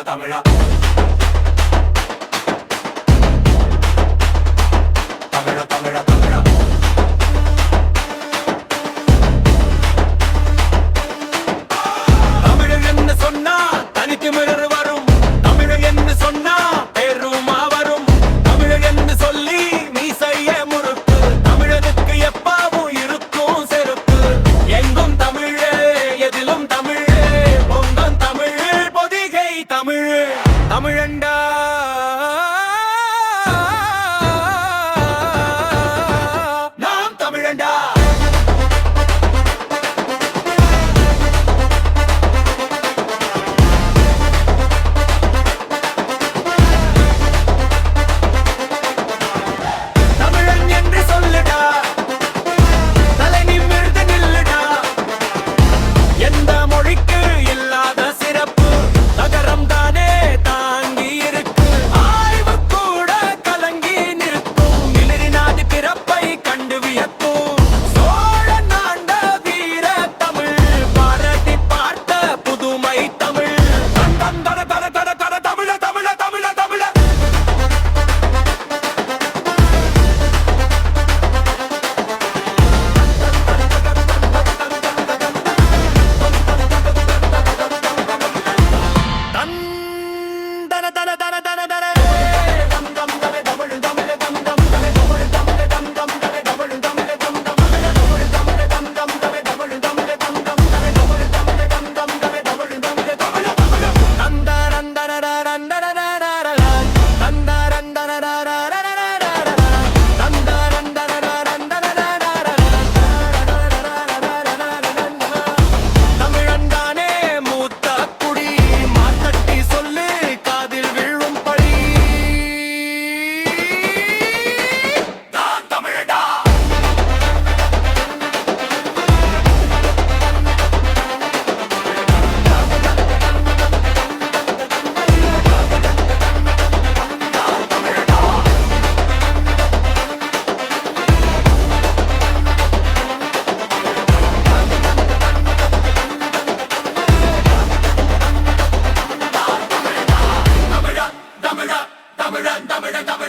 தமிழா தமிழா தமிழா தமிழா தமிழர் என்ன சொன்னா தனித்திமிழர் வரும். தமிழர் என்ன சொன்னா பேருமா வரும். தமிழர் என்று சொல்லி மீசைய முறுக்கு. தமிழனுக்கு எப்பாவும் இருக்கும் செருப்பு. எங்கும் தமிழே எதிலும் தமிழே. பொங்கும் தமிழ் பொதிகை தமிழ். தமிழண்டா நாம் தமிழண்டா. தமிழன் என்று சொல்லுடா, தலை நிமிர்ந்து நில்லுடா. எந்த மொழிக்கு இல்லாத சிறப்பு நகரம் தானே தாங்கி இருக்கு. ஆய்வு கூட கலங்கி நிற்கும். நிலரினாதி பிறப்பை கண்டு வியக்கும். சோழன் ஆண்ட வீர தமிழ், பாரதி பார்த்த புதுமை தமிழ். தந்தம் தர தர தர தர தமிழ தமிழ தமிழ தமிழ. தந்தன தன தன தன தன. தம் தம் தன தமிழ் தமிழ தம் தம் தன தமிழ் தமிழ தம் தம் தன தமிழ் தமிழ தம் தம் தன தமிழ் தமிழ தம் தம் தன தமிழ் தமிழ தம் தம் தன தமிழ் தமிழ தம் தம் தன தமிழ் தமிழ தமிழ தமிழ. தந்தரந்தன ரந்தனரரரர. தந்தரந்தனரரரரர. தமிழன்தானே மூத்த குடி. மாத்தட்டி சொல்லு காதில் விழும் படி. நான் தமிழடா. தமிழா தமிழா தமிழன் தமிழன் தமிழ்.